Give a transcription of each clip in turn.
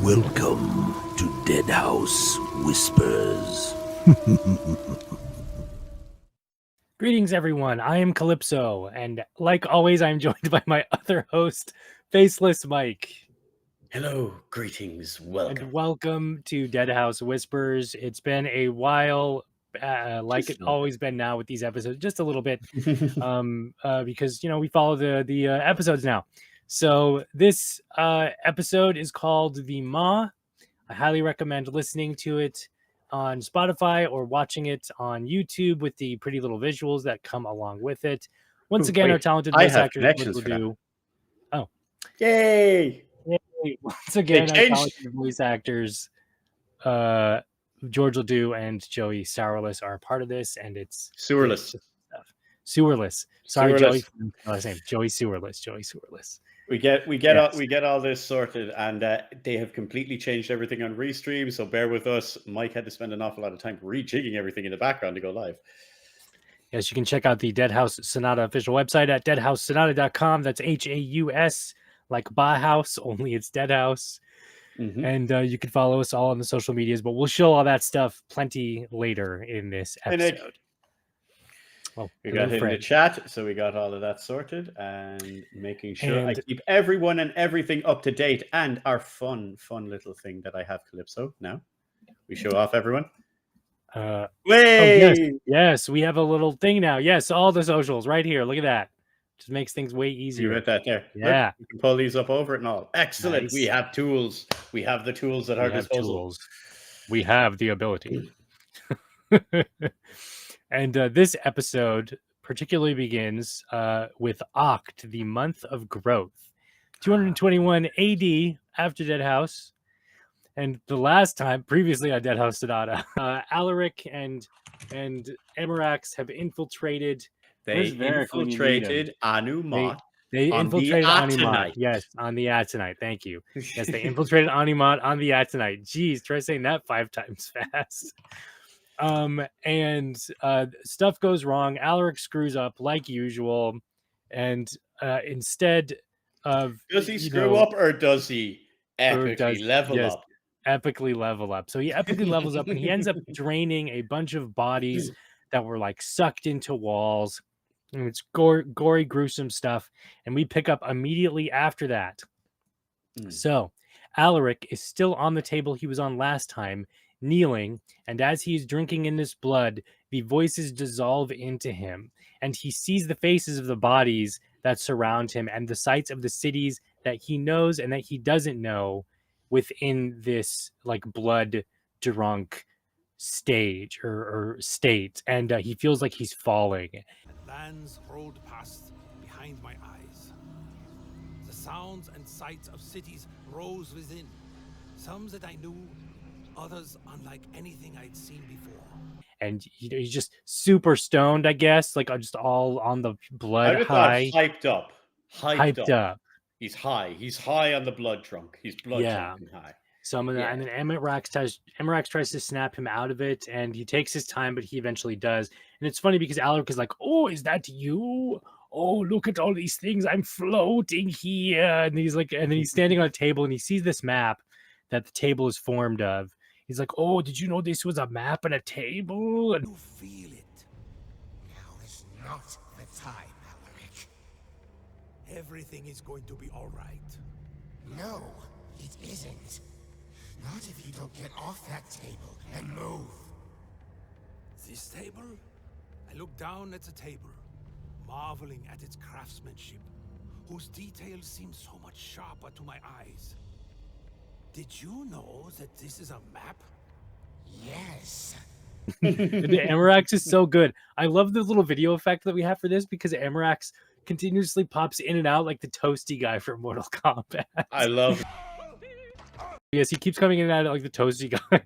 Welcome to Deadhaus Whispers. Greetings, everyone. I am Calypso, and like always, I'm joined by my other host, Faceless Mike. Hello, greetings, welcome. And welcome to Deadhaus Whispers. It's been a while, like it's always been now with these episodes, just a little bit, because we follow the episodes now. So this episode is called The Maw. I highly recommend listening to it on Spotify or watching it on YouTube with the pretty little visuals that come along with it. Once again, our talented voice actors will do. Oh, yay! Once again, our talented voice actors, George Ledoux and Joey Sourless are a part of this, and it's Sewerless. Sewerless. Sorry, Joey. Last name Joey Sewerless. Joey Sewerless. We get all this sorted, and they have completely changed everything on Restream. So bear with us. Mike had to spend an awful lot of time rejigging everything in the background to go live. Yes, you can check out the Deadhaus Sonata official website at deadhaussonata.com. That's Haus, like Bauhaus, only it's Deadhaus. Mm-hmm. And you can follow us all on the social medias, but we'll show all that stuff plenty later in this episode. Well, we got it in the chat, so we got all of that sorted and making sure I keep everyone and everything up to date. And our fun little thing that I have, Calypso. Now we show off everyone. Yes, we have a little thing now. Yes, all the socials right here. Look at that. Just makes things way easier. You got that there. Yeah. Look, you can pull these up over it and all. Excellent. Nice. We have tools. We have the tools at our disposal. We have the ability. And this episode particularly begins with Oct, the month of growth, 221 AD after Deadhaus. And the last time, previously on Deadhaus Sonata, Alaric and Emirax have infiltrated. They infiltrated Anumat. They infiltrated Anumat. Yes, on the Atenite. Thank you. Yes, they infiltrated Anumat on the Atenite. Jeez, try saying that 5 times fast. And stuff goes wrong. Alaric screws up like usual, and instead of does he screw up or does he epically level up? Epically level up. So he epically levels up, and he ends up draining a bunch of bodies that were like sucked into walls. And it's gory, gruesome stuff. And we pick up immediately after that. So Alaric is still on the table he was on last time, kneeling, and as he's drinking in this blood, the voices dissolve into him, and he sees the faces of the bodies that surround him and the sights of the cities that he knows and that he doesn't know within this like blood drunk stage or state, and he feels like he's falling. Lands rolled past behind my eyes. The sounds and sights of cities rose within, some that I knew, others unlike anything I'd seen before. And he's just super stoned, I guess, like just all on the blood high. Hyped up. He's high. He's high on the blood drunk. He's blood drunk and high. Some of that, and then Emirax tries to snap him out of it, and he takes his time, but he eventually does. And it's funny because Alaric is like, "Oh, is that you? Oh, look at all these things! I'm floating here." And he's like, and then he's standing on a table, and he sees this map that the table is formed of. He's like, "Oh, did you know this was a map and a table?" And you feel it. Now is not the time, Alaric. Everything is going to be all right. No, it isn't. Not if you don't get off that table and move. This table? I look down at the table, marveling at its craftsmanship, whose details seem so much sharper to my eyes. Did you know that this is a map? Yes. The Emirax is so good. I love the little video effect that we have for this because Emirax continuously pops in and out like the toasty guy from Mortal Kombat. I love it. Yes, he keeps coming in and out like the toasty guy.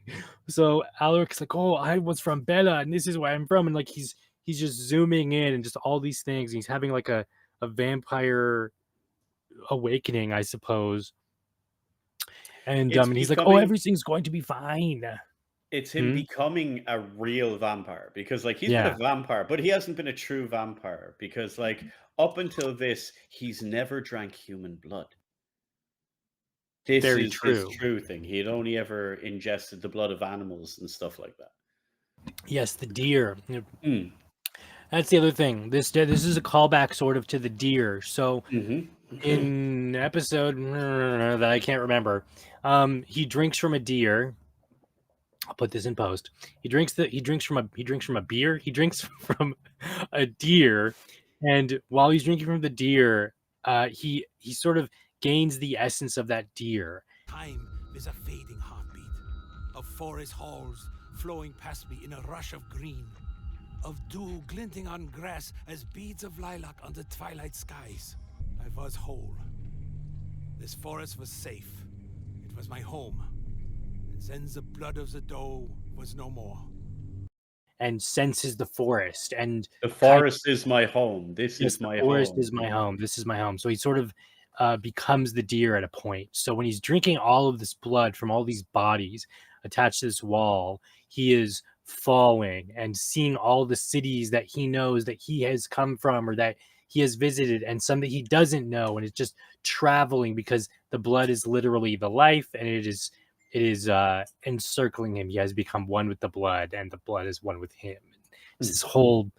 So Alaric's like, "Oh, I was from Bella, and this is where I'm from." And like he's just zooming in and just all these things. He's having like a vampire awakening, I suppose. And he's like, "Oh, everything's going to be fine." It's him becoming a real vampire, because like he's been a vampire, but he hasn't been a true vampire because like up until this, he's never drank human blood. This Very is his true. true thing. He had only ever ingested the blood of animals and stuff like that. Yes, the deer. That's the other thing. This is a callback sort of to the deer. So in episode that I can't remember, he drinks from a deer. I'll put this in post. He drinks from a beer. He drinks from a deer, and while he's drinking from the deer, he sort of gains the essence of that deer. Time is a fading heartbeat of forest halls flowing past me in a rush of green, of dew glinting on grass as beads of lilac on the twilight skies. I was whole. This forest was safe. It was my home. And since the blood of the doe was no more. And senses the forest, and the forest is my home. This is my home. The forest is my home. This is my home. So he sort of becomes the deer at a point. So when he's drinking all of this blood from all these bodies attached to this wall, he is falling and seeing all the cities that he knows that he has come from or that he has visited, and some that he doesn't know, and it's just traveling because the blood is literally the life, and it is encircling him. He has become one with the blood, and the blood is one with him. It's this whole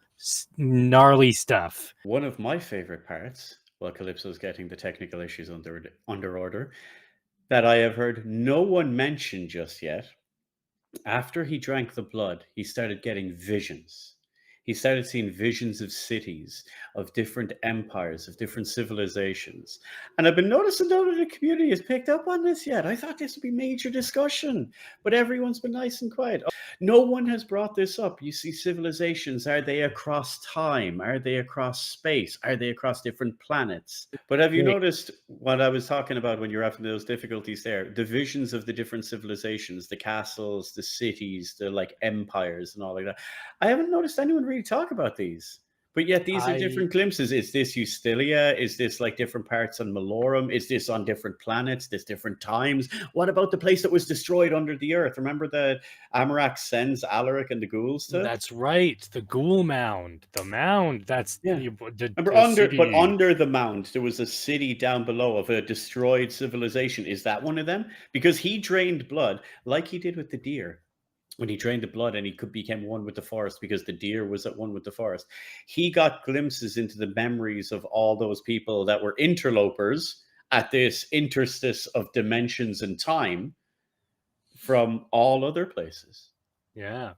gnarly stuff. One of my favorite parts, while Calypso's getting the technical issues under order, that I have heard no one mention just yet. After he drank the blood, he started getting visions. He started seeing visions of cities, of different empires, of different civilizations. And I've been noticing though that the community has picked up on this yet. I thought this would be major discussion, but everyone's been nice and quiet. No one has brought this up. You see civilizations, are they across time? Are they across space? Are they across different planets? But have you noticed what I was talking about when you're having those difficulties there? The visions of the different civilizations, the castles, the cities, the like empires and all like that. I haven't noticed anyone really talk about these, but yet these are different glimpses. Is this Eustilia? Is this like different parts on Malorum? Is this on different planets? This different times? What about the place that was destroyed under the earth? Remember that Amarak sends Alaric and the ghouls to? That's right, the ghoul mound. The mound. That's remember under the mound there was a city down below of a destroyed civilization. Is that one of them? Because he drained blood like he did with the deer. When he drained the blood and he became one with the forest because the deer was at one with the forest, he got glimpses into the memories of all those people that were interlopers at this interstice of dimensions and time from all other places. Yeah.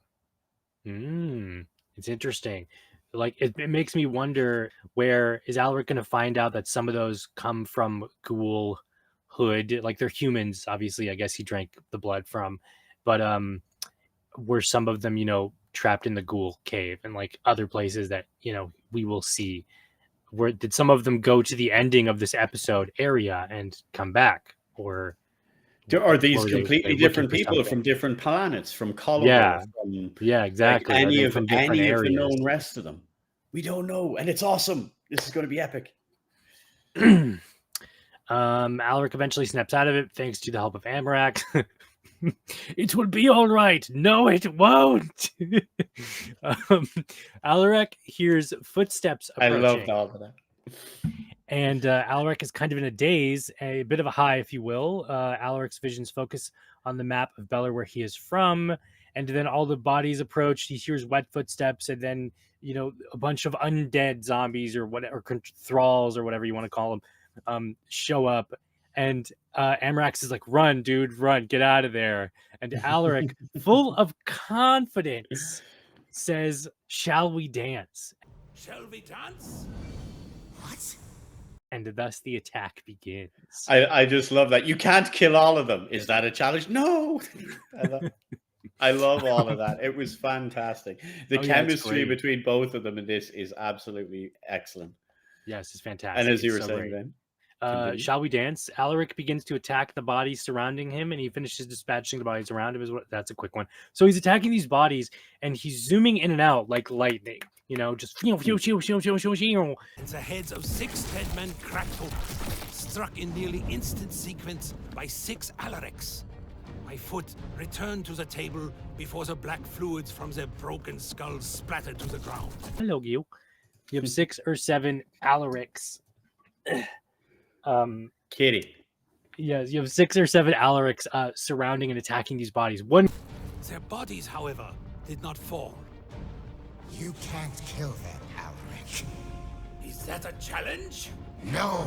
It's interesting. Like it makes me wonder, where is Alaric going to find out that some of those come from ghoul hood? Like they're humans, obviously. I guess he drank the blood from, but were some of them, trapped in the ghoul cave and like other places that, we will see? Where did some of them go to the ending of this episode area and come back? Or are these completely different people from different planets, from Colorado? Yeah, exactly. Like any of the known rest of them? We don't know, and it's awesome. This is going to be epic. Alaric eventually snaps out of it thanks to the help of Amarak. It will be all right. No, it won't. Alaric hears footsteps approaching. I loved all of that. And Alaric is kind of in a daze, a bit of a high, if you will. Alaric's visions focus on the map of Beller, where he is from. And then all the bodies approach. He hears wet footsteps, and then, a bunch of undead zombies or whatever, thralls or whatever you want to call them, show up. And Amrax is like, run, dude, run, get out of there. And Alaric, full of confidence, says, shall we dance? Shall we dance? What? And thus the attack begins. I just love that. You can't kill all of them. Is that a challenge? No. I love all of that. It was fantastic. The chemistry between both of them in this is absolutely excellent. Yes, it's fantastic. And as you were saying then, shall we dance? Alaric begins to attack the bodies surrounding him, and he finishes dispatching the bodies around him. That's a quick one. So he's attacking these bodies, and he's zooming in and out like lightning. Just and the heads of 6 dead men cracked open, struck in nearly instant sequence by 6 Alarics. My foot returned to the table before the black fluids from their broken skulls splattered to the ground. Hello, you. You have 6 or 7 Alarics. Kitty. Yes, you have 6 or 7 Alarics surrounding and attacking these bodies. Their bodies, however, did not fall. You can't kill them, Alaric. Is that a challenge? No!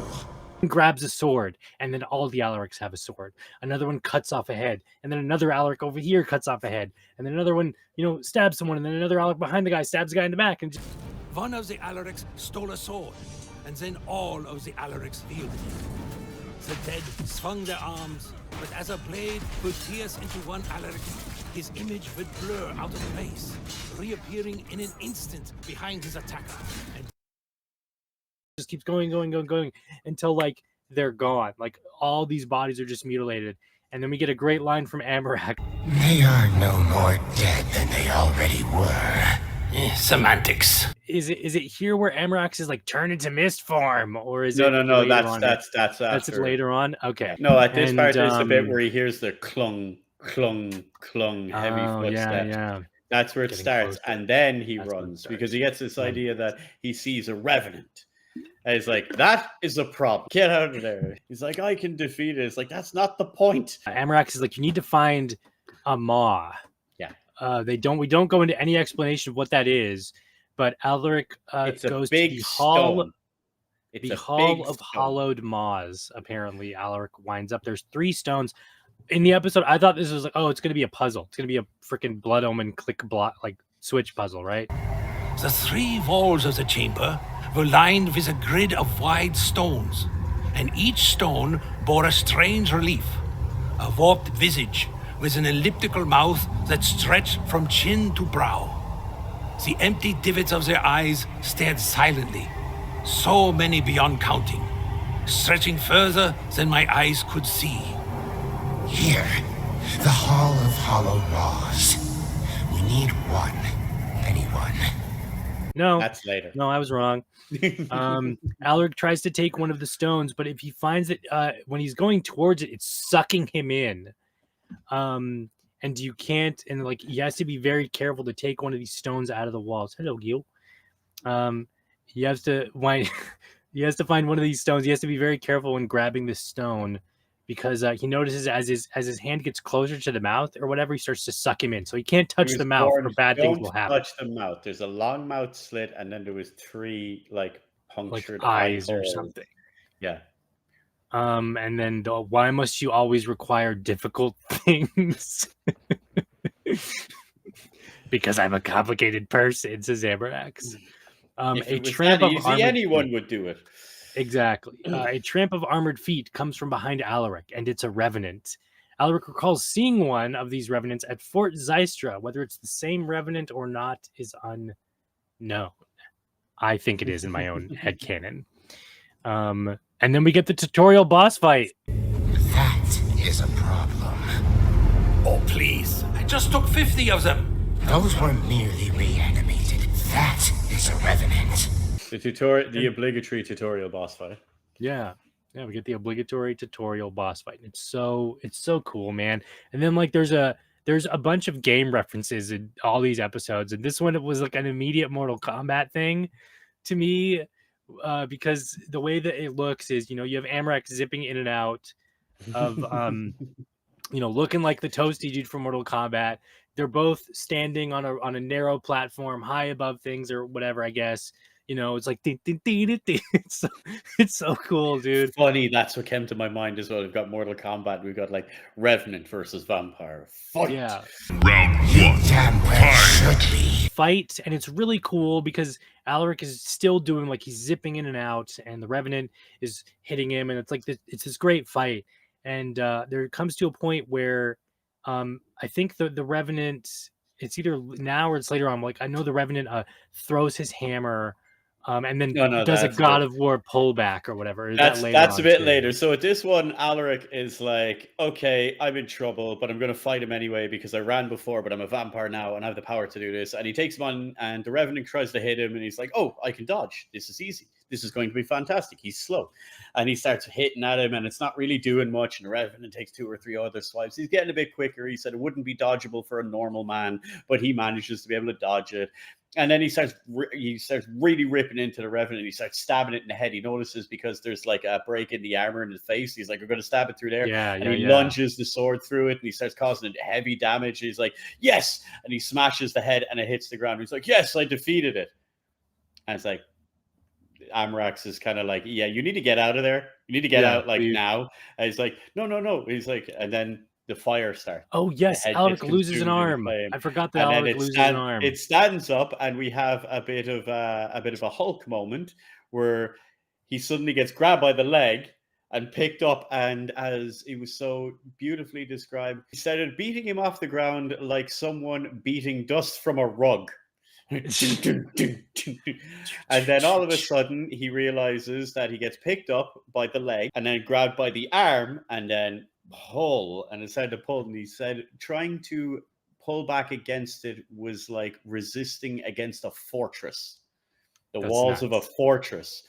Grabs a sword, and then all the Alarics have a sword. Another one cuts off a head, and then another Alaric over here cuts off a head, and then another one, stabs someone, and then another Alaric behind the guy stabs the guy in the back. And one of the Alarics stole a sword, and then all of the Alarics wielded it. The dead swung their arms, but as a blade would pierce into one Alaric, his image would blur out of place, reappearing in an instant behind his attacker. And just keeps going until like they're gone. Like all these bodies are just mutilated. And then we get a great line from Amarak. They are no more dead than they already were. Semantics. Is it here where Amarax is like turned into mist form, or is no, that's after. it later on? Okay. No, at this part is the bit where he hears the clung, clung, clung, heavy footsteps. Yeah. That's where it starts, closer. and then he runs because he gets this idea that he sees a revenant. And he's like, that is a problem. Get out of there. He's like, I can defeat it. It's like, that's not the point. Amarax is like, you need to find a maw. Yeah. We don't go into any explanation of what that is, but Alaric goes to the hall. The Hall of Hollowed Maws. Apparently, Alaric winds up. There's 3 stones. In the episode, I thought this was like, oh, it's going to be a puzzle. It's going to be a freaking Blood Omen click block, like switch puzzle, right? The 3 walls of the chamber were lined with a grid of wide stones, and each stone bore a strange relief. A warped visage with an elliptical mouth that stretched from chin to brow. The empty divots of their eyes stared silently, so many beyond counting, stretching further than my eyes could see. Here, the Hall of Hollow Maws. We need one. Anyone? No, that's later. No, I was wrong. Alaric tries to take one of the stones, but if he finds that when he's going towards it, it's sucking him in. And you can't, and like he has to be very careful to take one of these stones out of the walls. Hello, Gil. He has to find one of these stones. He has to be very careful when grabbing this stone, because he notices as his hand gets closer to the mouth or whatever, he starts to suck him in. So he can't touch the mouth, or bad things will happen. Touch the mouth. There's a long mouth slit, and then there was 3 like punctured eyes or holes. something. Yeah. And then why must you always require difficult things? Because I'm a complicated person, says Amarax. A tramp of armored anyone feet. Would do it. Exactly. A tramp of armored feet comes from behind Alaric, and it's a revenant. Alaric recalls seeing one of these revenants at Fort Zystra. Whether it's the same revenant or not is unknown. I think it is in my own headcanon. And then we get the tutorial boss fight. That is a problem. Oh, please. I just took 50 of them. Those weren't merely reanimated. That is a revenant. The obligatory tutorial boss fight. Yeah, we get the obligatory tutorial boss fight. It's so cool, man. And then like there's a bunch of game references in all these episodes, and this one it was like an immediate Mortal Kombat thing to me, because the way that it looks is, you have Amarax zipping in and out of looking like the toasty dude from Mortal Kombat. They're both standing on a narrow platform high above things or whatever, I guess. It's like it's so cool, dude. Funny, that's what came to my mind as well. We've got Mortal Kombat, we've got like Revenant versus Vampire. Fight. Yeah. Round 1. Damn well should be. Fight, and it's really cool because Alaric is still doing like he's zipping in and out, and the Revenant is hitting him, and it's like it's this great fight. And there comes to a point where I think the Revenant, it's either now or it's later on. Like I know the Revenant throws his hammer. And then does a God of War pullback or whatever. That's a bit later. So at this one, Alaric is like, okay, I'm in trouble, but I'm going to fight him anyway because I ran before, but I'm a vampire now and I have the power to do this. And he takes him on, and the Revenant tries to hit him, and he's like, oh, I can dodge. This is easy. This is going to be fantastic. He's slow. And he starts hitting at him, and it's not really doing much. And the Revenant takes 2 or 3 other swipes. He's getting a bit quicker. He said it wouldn't be dodgeable for a normal man, but he manages to be able to dodge it. And then he starts really ripping into the Revenant. He starts stabbing it in the head. He notices because there's like a break in the armor in his face. He's like, we're going to stab it through there. And he lunges the sword through it, and he starts causing it heavy damage. He's like, yes. And he smashes the head, and it hits the ground. He's like, yes, I defeated it. And it's like, Amrax is kind of like, yeah, you need to get out of there. You need to get out now. And he's like, no. He's like, and then the fire starts. Oh yes, Alaric loses an arm. I forgot that Alaric loses an arm. It stands up, and we have a bit of a Hulk moment where he suddenly gets grabbed by the leg and picked up, and as it was so beautifully described, he started beating him off the ground like someone beating dust from a rug. And then all of a sudden he realizes that he gets picked up by the leg and then grabbed by the arm and then pull, and instead of pull, and he said trying to pull back against it was like resisting against a fortress, the walls of a fortress.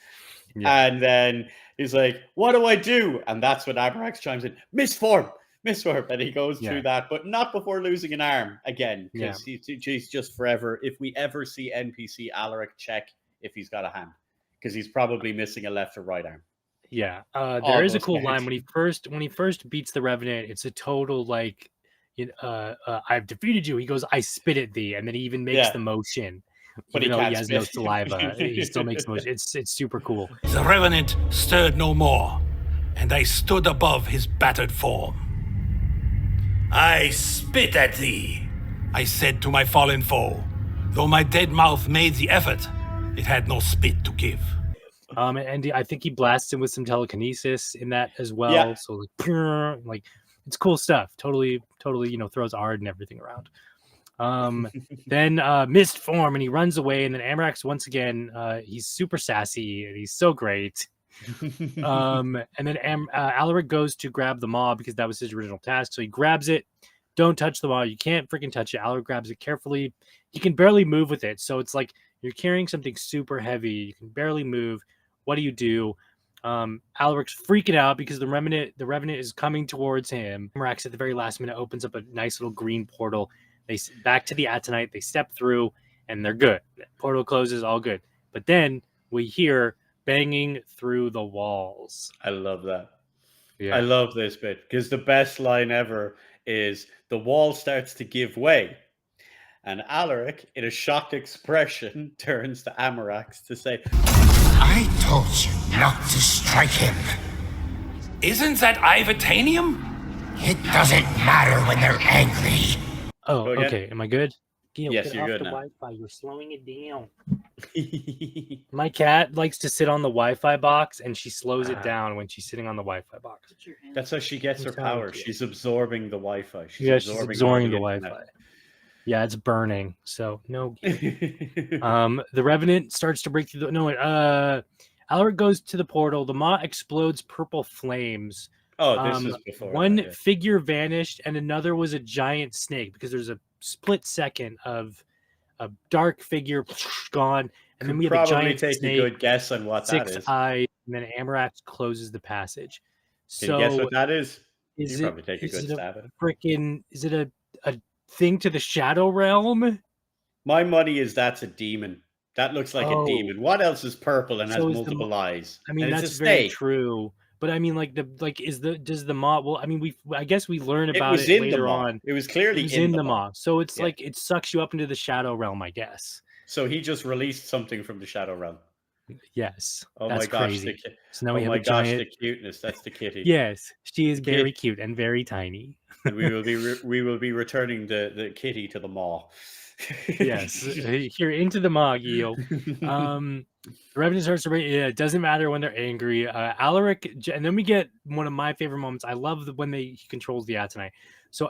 And then he's like, what do I do? And that's when Amrax chimes in, misform, and he goes through that, but not before losing an arm again, because he's just forever. If we ever see NPC Alaric, check if he's got a hand, because he's probably missing a left or right arm. There is a cool line when he first beats the Revenant. It's a total like, I've defeated you. He goes, I spit at thee, and then he even makes the motion. But even though he has no saliva, he still makes motion. It's super cool. The Revenant stirred no more, and I stood above his battered form. I spit at thee, I said to my fallen foe. Though my dead mouth made the effort, it had no spit to give. And I think he blasts him with some telekinesis in that as well. So like it's cool stuff. Totally, throws Ard and everything around. Then mist form, and he runs away, and then Amrax once again, he's super sassy and he's so great. And then Alaric goes to grab the maw because that was his original task. So he grabs it. Don't touch the maw. You can't freaking touch it. Alaric grabs it carefully. He can barely move with it. So it's like you're carrying something super heavy. You can barely move. What do? Alaric's freaking out because the Revenant is coming towards him. Amrax at the very last minute opens up a nice little green portal. They back to the Atenite. They step through and they're good. The portal closes, all good. But then we hear banging through the walls. I love that. Yeah. I love this bit because the best line ever is the wall starts to give way. And Alaric, in a shocked expression, turns to Amrax to say, I told you not to strike him. Isn't that Ivatanium? It doesn't matter when they're angry. Oh, okay. Am I good? Gil, yes, you're good now. Wi-Fi. You're slowing it down. My cat likes to sit on the Wi-Fi box, and she slows it down when she's sitting on the Wi-Fi box. That's how she gets her power. She's absorbing the Wi-Fi. She's absorbing the Wi-Fi. Yeah, it's burning. So no. The Revenant starts to break through the Alaric goes to the portal. The maw explodes purple flames. Oh, this is before. One figure vanished, and another was a giant snake because there's a split second of a dark figure gone, and then we have a giant take snake, a good guess on what that is. 6 eyes, and then Amrax closes the passage. Can you guess what that is? Is you it, probably take a good stab at it. Is it a thing to the Shadow Realm? My money is that's a demon. That looks like a demon. What else is purple and has multiple eyes? I mean, that's very true. But I mean, does the maw? Well, I mean, I guess we learn about it later on. It was clearly in the maw. So it's like it sucks you up into the Shadow Realm, I guess. So he just released something from the Shadow Realm. Yes. Oh that's my gosh! crazy. So now we have the cuteness. That's the kitty. Yes, she is very cute and very tiny. And we will be returning the kitty to the maw. Yes, you're into the maw, Gil. The Revenant starts to it doesn't matter when they're angry. Alaric, and then we get one of my favorite moments. I love when he controls the Atenite. So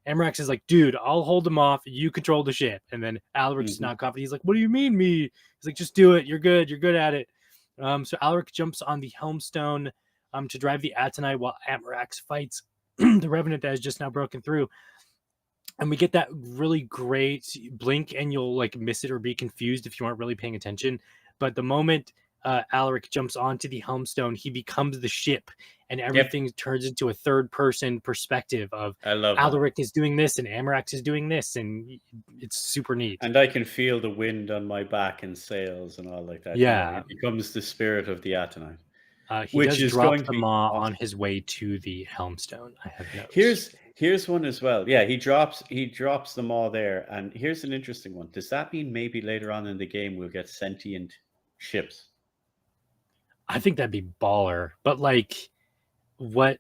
Amrax is like, dude, I'll hold him off. You control the ship. And then Alaric's not confident. He's like, what do you mean me? He's like, just do it. You're good. You're good at it. So Alaric jumps on the helmstone to drive the Atenite while Amrax fights the Revenant that has just now broken through. And we get that really great blink, and you'll like miss it or be confused if you aren't really paying attention. But the moment Alaric jumps onto the Helmstone, he becomes the ship, and everything turns into a third-person perspective of I love Alaric is doing this, and Amarax is doing this, and it's super neat. And I can feel the wind on my back and sails and all like that. Yeah. It becomes the spirit of the Atenite. He which does is drop going to the be Maw awesome. on his way to the Helmstone. I have notes. Here's one as well. Yeah, he drops the Maw there, and here's an interesting one. Does that mean maybe later on in the game we'll get sentient ships? I think that'd be baller. But like, what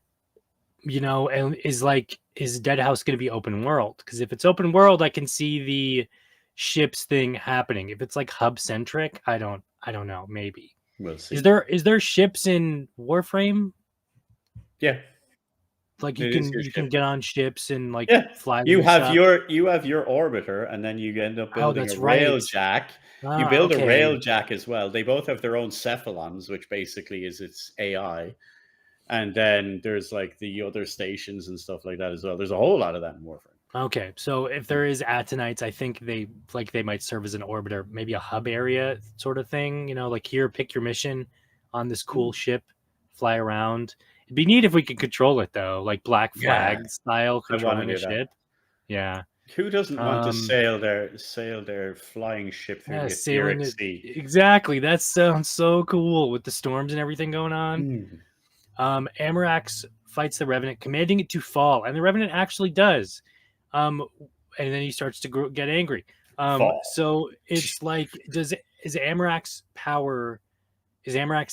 and is Deadhaus going to be open world? Because if it's open world, I can see the ships thing happening. If it's like hub centric, I don't know. Maybe we'll see. Is there ships in Warframe? Yeah. Like you can get on ships and like fly. You have your orbiter, and then you end up building a rail jack. You build a rail jack as well. They both have their own cephalons, which basically is its AI. And then there's like the other stations and stuff like that as well. There's a whole lot of that in Warframe. Okay, so if there is Atenites, I think they might serve as an orbiter, maybe a hub area sort of thing. Like here, pick your mission on this cool ship, fly around. It'd be neat if we could control it though, like Black Flag style controlling a ship. Yeah. Who doesn't want to sail their flying ship through the etheric sea? Exactly. That sounds so cool with the storms and everything going on. Amarax fights the Revenant, commanding it to fall, and the Revenant actually does. And then he starts to get angry. So it's like, is Amarax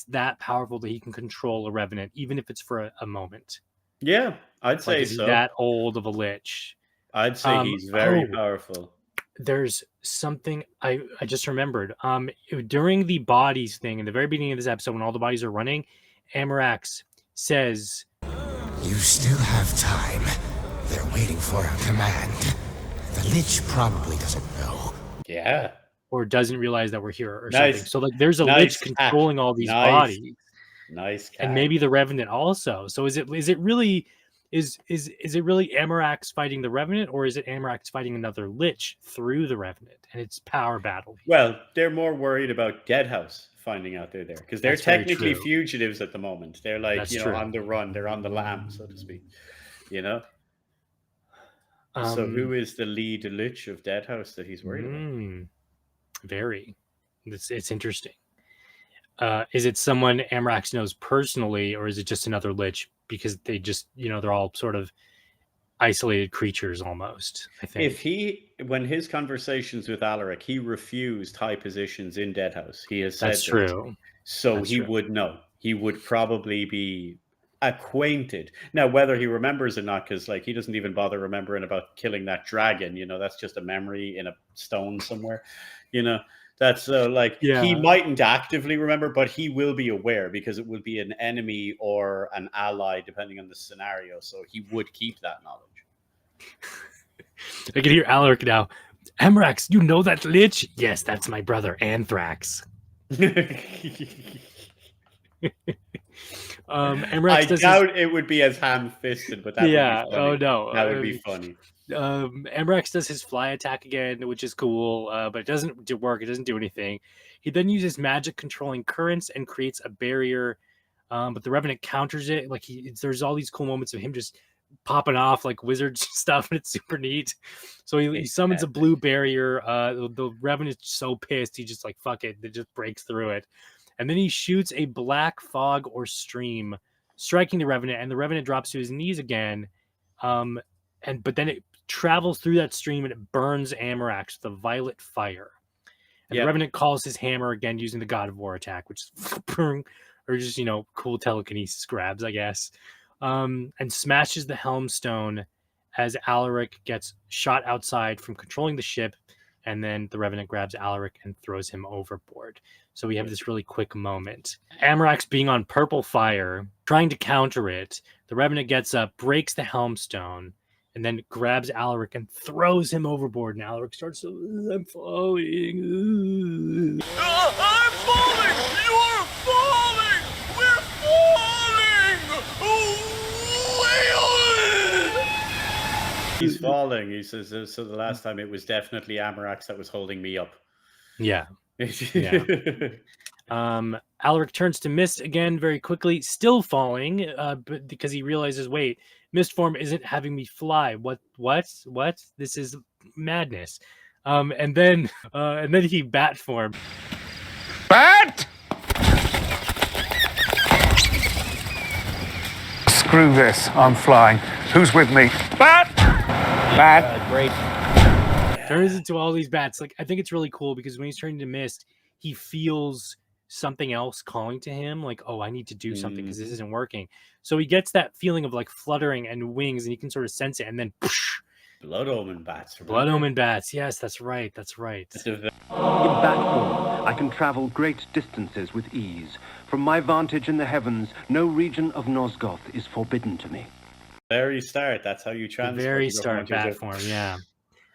that powerful that he can control a Revenant, even if it's for a moment? Yeah, I'd say so. Is he that old of a lich? I'd say he's very powerful. There's something I just remembered. During the bodies thing in the very beginning of this episode, when all the bodies are running, Amarax says, "You still have time. They're waiting for a command. The Lich probably doesn't know." Yeah. Or doesn't realize that we're here or something. So like there's a Lich controlling all these bodies. Nice. And maybe the Revenant also. So is it really Amarax fighting the Revenant, or is it Amarax fighting another Lich through the Revenant? And it's power battle. Well, they're more worried about Deadhaus finding out they're there, because they're technically fugitives at the moment. They're like, on the run. They're on the lam, so to speak. So who is the lead Lich of Deadhaus that he's worried about? Very. It's interesting. Is it someone Amarax knows personally, or is it just another Lich? Because they just, they're all sort of isolated creatures almost, I think. When his conversations with Alaric, he refused high positions in Deadhaus. He has said that's true. So he would know. He would probably be acquainted. Now, whether he remembers or not, because he doesn't even bother remembering about killing that dragon, that's just a memory in a stone somewhere, That's he mightn't actively remember, but he will be aware, because it would be an enemy or an ally depending on the scenario. So he would keep that knowledge. I can hear Alaric now. Amarax, you know that Lich? Yes, that's my brother, Anthrax. I doubt it would be as ham-fisted, but that would be funny. Oh no, that would be funny. Amarax does his fly attack again, which is cool, but it doesn't work. It doesn't do anything. He then uses magic controlling currents and creates a barrier, but the Revenant counters it. There's all these cool moments of him just popping off like wizard stuff, and it's super neat. So he summons a blue barrier. The Revenant's so pissed, he just fuck it. It just breaks through it. And then he shoots a black fog or stream, striking the Revenant, and the Revenant drops to his knees again. But then it travels through that stream and it burns Amarax with a violet fire. And the Revenant calls his hammer again using the God of War attack, which is or just cool telekinesis grabs, I guess. And smashes the Helmstone as Alaric gets shot outside from controlling the ship, and then the Revenant grabs Alaric and throws him overboard. So we have this really quick moment. Amarax being on purple fire, trying to counter it. The Revenant gets up, breaks the Helmstone, and then grabs Alaric and throws him overboard. And Alaric starts to, I'm falling. I'm falling! You're falling! We're falling! He's falling. He says, so the last time it was definitely Amarax that was holding me up. Yeah. Alaric turns to Mist again very quickly, still falling, but because he realizes, wait, Mist form isn't having me fly. What? This is madness. And then he bat form. Bat! Screw this, I'm flying. Who's with me? Bat! Bat! Great. Turns into all these bats. Like, I think it's really cool because when he's turning to Mist, he feels something else calling to him, like, oh, I need to do something because this isn't working. So he gets that feeling of like fluttering and wings, and he can sort of sense it, and then Blood omen bats. Blood omen bats. Yes, that's right. In bat form, I can travel great distances with ease. From my vantage in the heavens, no region of Nosgoth is forbidden to me. Very start. That's how you transfer. The very start bat form, yeah.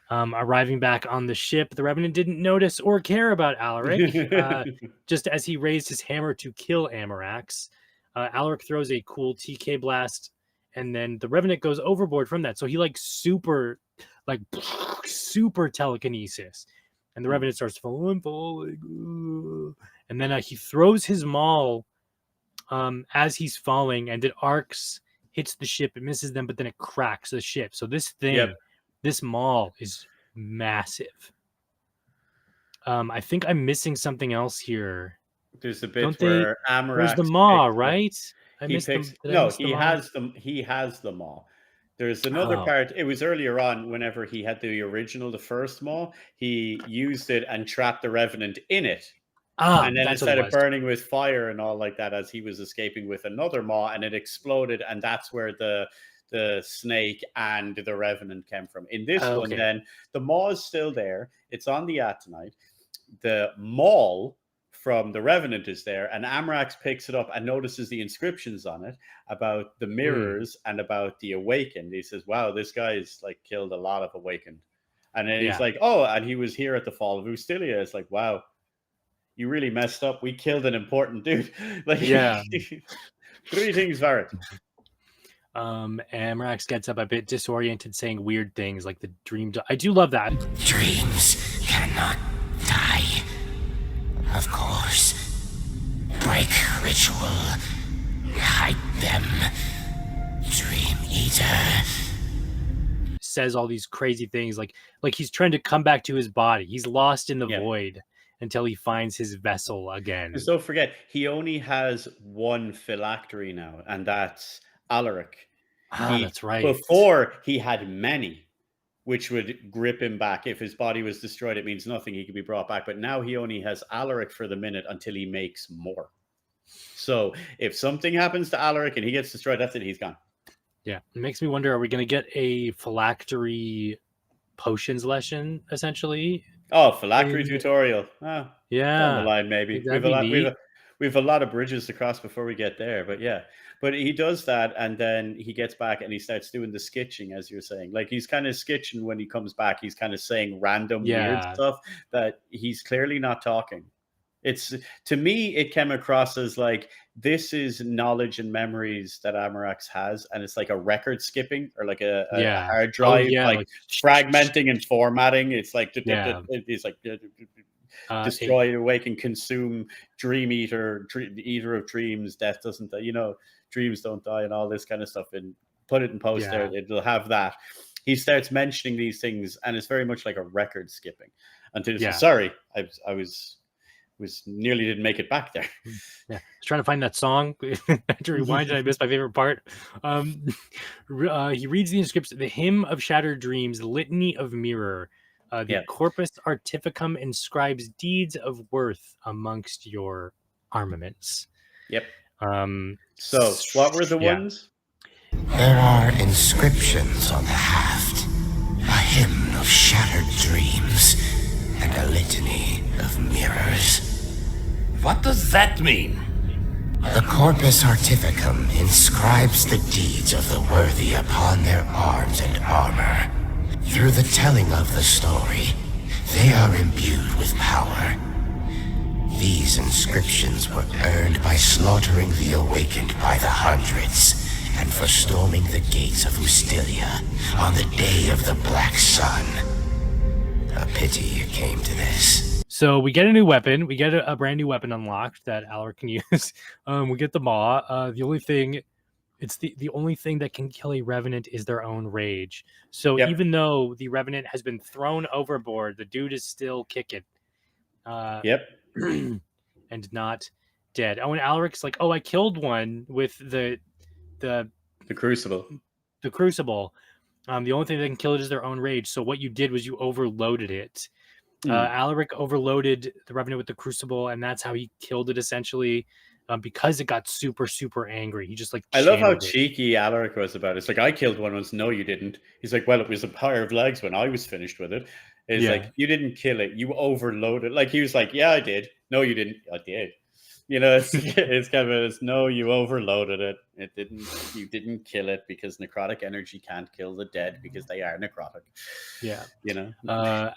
Arriving back on the ship, the Revenant didn't notice or care about Alaric, just as he raised his hammer to kill Amarax. Alaric throws a cool TK blast, and then the Revenant goes overboard from that. So he super telekinesis, and the Revenant starts falling. And then he throws his maul as he's falling, and it arcs, hits the ship, it misses them, but then it cracks the ship. So this thing, this maul is massive. I think I'm missing something else here. There's a bit where Amarax. There's the maw, right? He has the maw. There's another part. It was earlier on, whenever he had the first maw, he used it and trapped the Revenant in it. And then instead of burning with fire and all like that, as he was escaping with another maw, and it exploded, and that's where the snake and the Revenant came from. In this one, then the maw is still there. It's on the Atonite. The maul from the Revenant is there, and Amarax picks it up and notices the inscriptions on it about the mirrors and about the awakened. He says, wow, this guy's like killed a lot of awakened. And then he's like, oh, and he was here at the fall of Ustilia. It's like, wow, you really messed up. We killed an important dude. Like, greetings, Varrett. Amarax gets up a bit disoriented, saying weird things like the dream. I do love that. Dreams cannot die. Of course. Break ritual. Hide them. Dream Eater. Says all these crazy things like he's trying to come back to his body. He's lost in the void until he finds his vessel again. Just don't forget, he only has one phylactery now, and that's Alaric. That's right. Before, he had many, which would grip him back. If his body was destroyed, it means nothing. He could be brought back. But now he only has Alaric for the minute until he makes more. So if something happens to Alaric and he gets destroyed, that's it. He's gone. Yeah. It makes me wonder, are we going to get a phylactery potions lesson, essentially? Oh, phylactery tutorial. Oh, yeah. Down the line, maybe. We have a lot of bridges to cross before we get there. But yeah. But he does that, and then he gets back and he starts doing the skitching, as you're saying. Like, he's kind of skitching when he comes back. He's kind of saying random weird stuff that he's clearly not talking. It's, to me, it came across as like, this is knowledge and memories that Amarax has, and it's like a record skipping or like a hard drive, like fragmenting and formatting. It's like it's like destroy, awaken, consume, dream eater, eater of dreams, death doesn't die, dreams don't die, and all this kind of stuff. And put it in post there, it'll have that. He starts mentioning these things, and it's very much like a record skipping until sorry, I was nearly didn't make it back there. Yeah, I was trying to find that song to rewind, and I missed my favorite part. He reads the inscription: the Hymn of Shattered Dreams, Litany of Mirror. The Corpus Artificum inscribes deeds of worth amongst your armaments. Yep. So what were the ones? There are inscriptions on the haft, a hymn of shattered dreams, and a litany of mirrors. What does that mean? The Corpus Artificum inscribes the deeds of the worthy upon their arms and armor. Through the telling of the story, they are imbued with power. These inscriptions were earned by slaughtering the awakened by the hundreds, and for storming the gates of Ustilia on the day of the Black Sun. A pity it came to this. So we get a new weapon. We get a brand new weapon unlocked that Alaric can use. We get the Maw. The only thing, it's the only thing that can kill a Revenant is their own rage. So even though the Revenant has been thrown overboard, the dude is still kicking. And not dead. Oh, and Alaric's like, oh, I killed one with the Crucible. The Crucible. The only thing that can kill it is their own rage. So what you did was you overloaded it. Alaric overloaded the Revenant with the Crucible, and that's how he killed it essentially. Because it got super, super angry. He just like I love how cheeky Alaric was about it. It's like, I killed one once. No, you didn't. He's like, well, it was a pair of legs when I was finished with it. It's like, you didn't kill it. You overloaded. Like, he was like, yeah, I did. No, you didn't. I did. You know, it's kind of, no, you overloaded it. You didn't kill it because necrotic energy can't kill the dead because they are necrotic. Yeah. You know?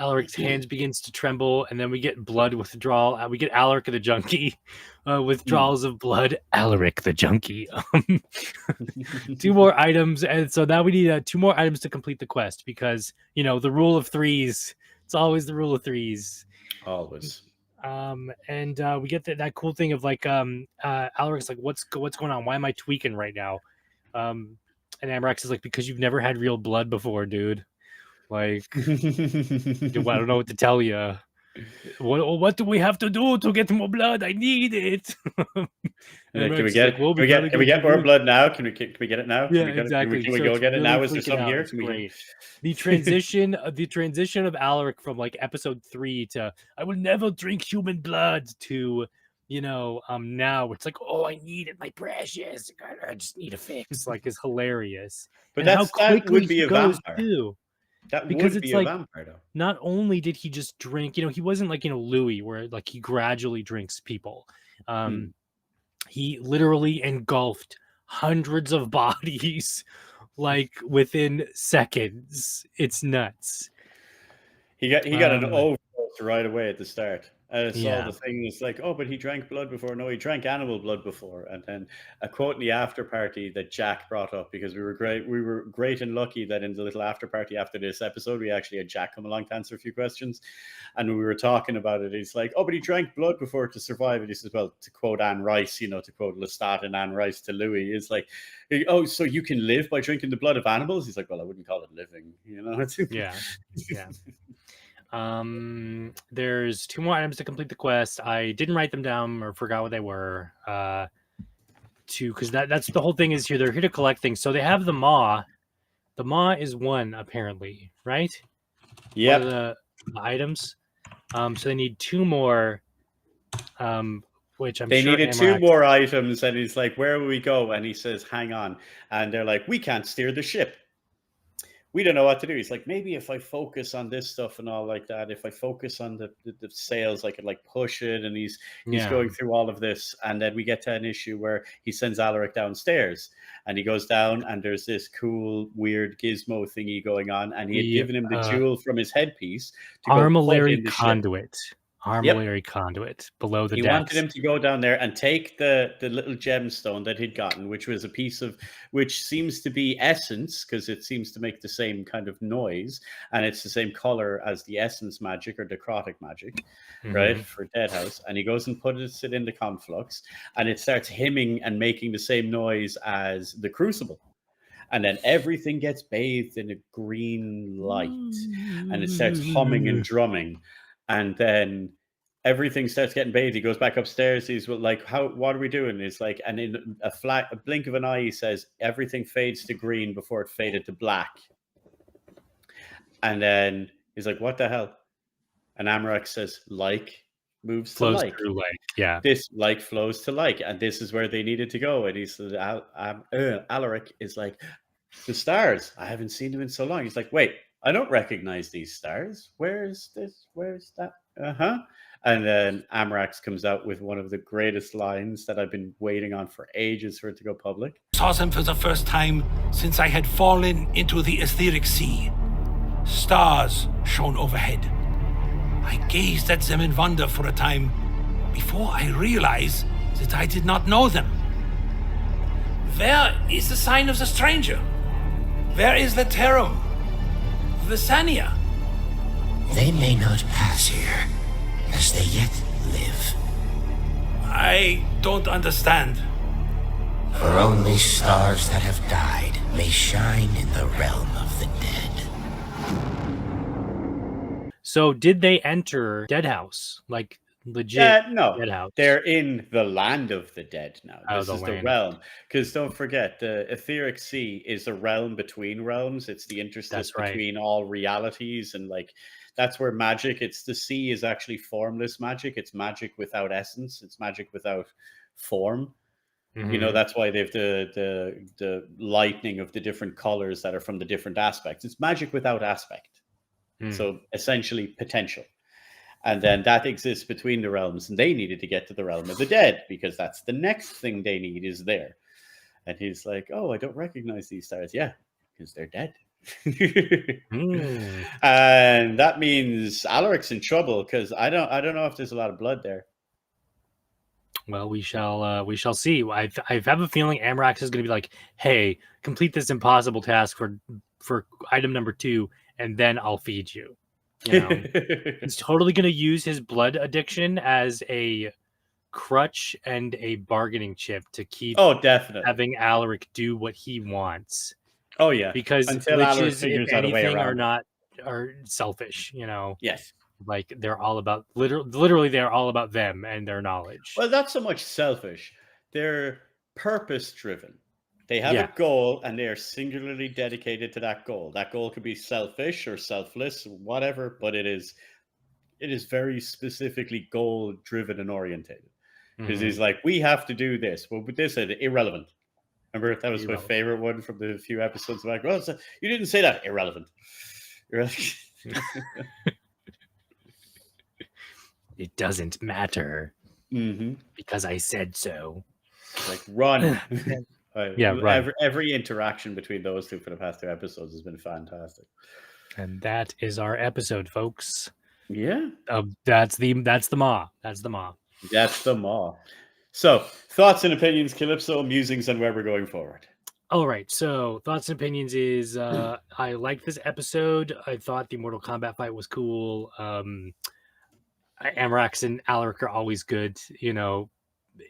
Alaric's hands begins to tremble, and then we get blood withdrawal. We get Alaric the Junkie withdrawals of blood. Alaric the Junkie. 2 more items, and so now we need 2 more items to complete the quest because the rule of 3s. It's always the rule of 3s. Always. And we get that cool thing of like Alaric's like, what's going on? Why am I tweaking right now? And Amrax is like, because you've never had real blood before, dude. Like, I don't know what to tell you. What do we have to do to get more blood? I need it. Can we get more blood now? Can we get it now? Yeah, exactly. Can we go get it now? Is there some here? The transition of Alaric from like episode 3 to I will never drink human blood to now it's like, oh, I need it, my precious. I just need a fix. Like, is hilarious. But that would be a vampire too. That because would it's be like, a vampire, though. Not only did he just drink, he wasn't like, Louis, where like he gradually drinks people. He literally engulfed hundreds of bodies like within seconds. It's nuts. He got an overdose right away at the start. I saw the thing. It's like, oh, but he drank blood before. No, he drank animal blood before. And then a quote in the after party that Jack brought up, because we were great and lucky that in the little after party after this episode, we actually had Jack come along to answer a few questions. And when we were talking about it, he's like, oh, but he drank blood before to survive. And he says, well, to quote Anne Rice, to quote Lestat and Anne Rice to Louis, is like, oh, so you can live by drinking the blood of animals? He's like, well, I wouldn't call it living, Yeah. There's 2 more items to complete the quest. I didn't write them down or forgot what they were. Because that's the whole thing is here. They're here to collect things. So they have the Maw. The Maw is 1 apparently, right? Yeah. The items. So they need 2 more. Which I'm they sure needed 2 more items, and he's like, "Where will we go?" And he says, "Hang on." And they're like, "We can't steer the ship. We don't know what to do." He's like, maybe if I focus on this stuff and all like that, if I focus on the sails, I could like push it. And he's going through all of this. And then we get to an issue where he sends Alaric downstairs, and he goes down, and there's this cool, weird gizmo thingy going on. And he had given him the jewel from his headpiece to armillary conduit. Armillary conduit below the decks. He wanted him to go down there and take the little gemstone that he'd gotten, which was a piece of, which seems to be essence, because it seems to make the same kind of noise, and it's the same color as the essence magic or necrotic magic, right, for Deadhaus. And he goes and puts it in the conflux, and it starts hymning and making the same noise as the crucible. And then everything gets bathed in a green light, and it starts humming and drumming. And then everything starts getting bathed. He goes back upstairs. He's like, what are we doing? It's like, and in a blink of an eye, he says, everything fades to green before it faded to black. And then he's like, what the hell? And Amarak says, like moves flows to like. Through like. Yeah. This like flows to like. And this is where they needed to go. And he says, Alaric is like, the stars. I haven't seen them in so long. He's like, wait, I don't recognize these stars. Where's this? Where's that? And then Amrax comes out with one of the greatest lines that I've been waiting on for ages for it to go public. Saw them for the first time since I had fallen into the etheric sea. Stars shone overhead. I gazed at them in wonder for a time before I realized that I did not know them. Where is the sign of the stranger? Where is the Terum? Visania? They may not pass here, as they yet live. I don't understand. For only stars that have died may shine in the realm of the dead. So did they enter Deadhaus? Like legit No, Deadhaus? they're in the land of the dead now. This is the realm. Because don't forget, the etheric sea is a realm between realms. It's the interstice between all realities, and like that's where magic. It's the sea is actually formless magic. It's magic without essence. It's magic without form. You know, that's why they've the lightning of the different colors that are from the different aspects. It's magic without aspect. So essentially potential. And then that exists between the realms, and they needed to get to the realm of the dead because that's the next thing they need is there. And he's like, "Oh, I don't recognize these stars." Yeah, because they're dead. And that means Alaric's in trouble because I don't know if there's a lot of blood there. Well, we shall see. I have a feeling Amrax is going to be like, "Hey, complete this impossible task for item number 2, and then I'll feed you." You know, he's totally going to use his blood addiction as a crutch and a bargaining chip to keep definitely having Alaric do what he wants. Oh yeah, because until witches, if anything, are selfish. You know, yes, like they're all about literally they're all about them and their knowledge. Well, not so much selfish; they're purpose driven. They have a goal and they are singularly dedicated to that goal. That goal could be selfish or selfless, whatever, but it is very specifically goal driven and orientated. Because he's like, we have to do this. Well, but this is irrelevant. Remember, that was my favorite one from the few episodes back. Well, you didn't say that. Irrelevant. It doesn't matter because I said so. Like run. Right. Every interaction between those two for the past 2 episodes has been fantastic. And that is our episode, folks. Yeah. That's the Maw. That's the Maw. That's the Maw. So, thoughts and opinions, Calypso, musings, and where we're going forward. All right. So, thoughts and opinions is I liked this episode. I thought the Mortal Kombat fight was cool. Amrax and Alaric are always good, you know,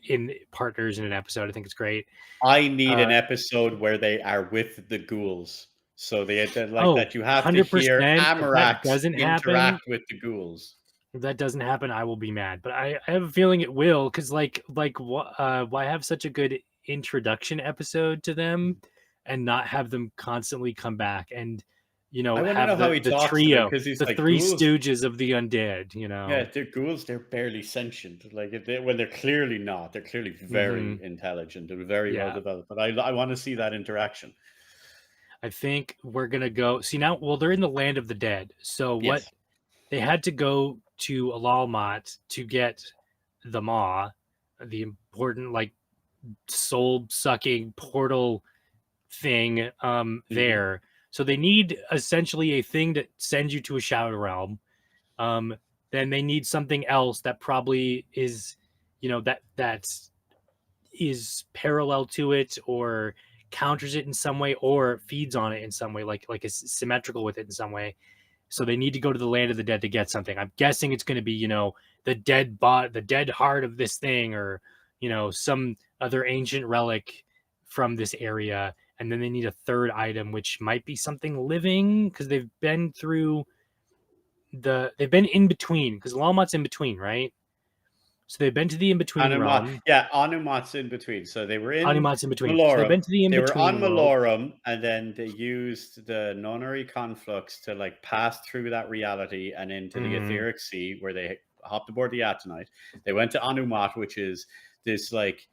in partners in an episode. I think it's great. I need an episode where they are with the ghouls. So they that you have to hear Amrax interact with the ghouls. If that doesn't happen, I will be mad. But I have a feeling it will, because why have such a good introduction episode to them and not have them constantly come back and, you know, have the trio, the like, three ghouls. Stooges of the undead, you know. Yeah, they're ghouls. They're barely sentient. Like when they're clearly not. They're clearly very intelligent and very well developed. But I want to see that interaction. I think we're gonna go see now. Well, they're in the land of the dead. So what they had to go to Alalmat to get the Maw, the important like soul sucking portal thing there. So they need essentially a thing that sends you to a shadow realm. Then they need something else that probably is, you know, that is parallel to it or counters it in some way or feeds on it in some way, like is symmetrical with it in some way. So they need to go to the land of the dead to get something. I'm guessing it's going to be, you know, the dead heart of this thing, or, you know, some other ancient relic from this area. And then they need a third item, which might be something living, because they've been in between, because Lalmat's in between, right? So they've been to the in-between realm. Yeah, Anumat's in between. So they were in Anumat's in between. Malorum. So they've been to the in-between. They were on Malorum, and then they used the nunnery conflux to like pass through that reality and into the etheric sea, where they hopped aboard the Atonite. They went to Anumat, which is this like,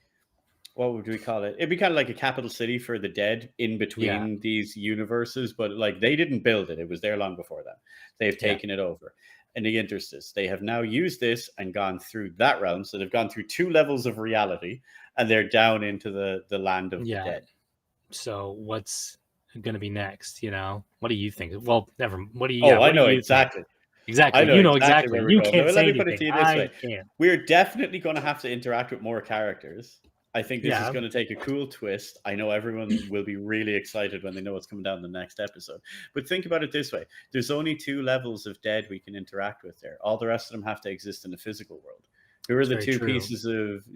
what would we call it? It'd be kind of like a capital city for the dead in between these universes, but like they didn't build it. It was there long before that. They've taken it over. In the interstice, they have now used this and gone through that realm. So they've gone through 2 levels of reality, and they're down into the land of the dead. So what's going to be next? You know, what do you think? Well, never. What do you? I know exactly. Exactly. You know exactly. You can't say anything. Let me put it to you this way. We're definitely going to have to interact with more characters. I think this is going to take a cool twist. I know everyone will be really excited when they know what's coming down the next episode. But think about it this way. There's only 2 levels of dead we can interact with there. All the rest of them have to exist in the physical world. Who are the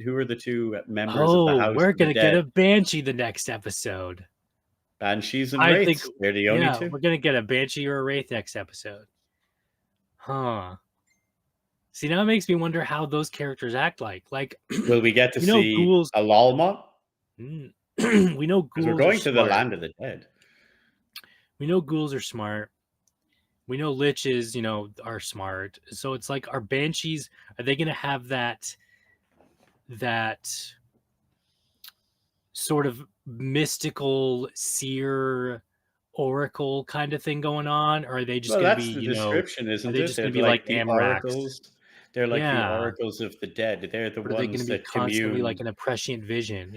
who are the 2 members of the House we're of the going to get a Banshee the next episode. Banshees and Wraiths. They're the only 2. We're going to get a Banshee or a Wraith next episode. Huh. See, now it makes me wonder how those characters act like. Like, will we get to see ghouls, a Lolmot? We know ghouls. We're going to the land of the dead. We know ghouls are smart. We know liches, are smart. So it's like, our banshees, are they going to have that sort of mystical seer oracle kind of thing going on, or are they just going to be? The description, isn't it? Are they just going to be like the oracles? They're like the oracles of the dead. They're the ones that commune. Are they going to be constantly like an prescient vision?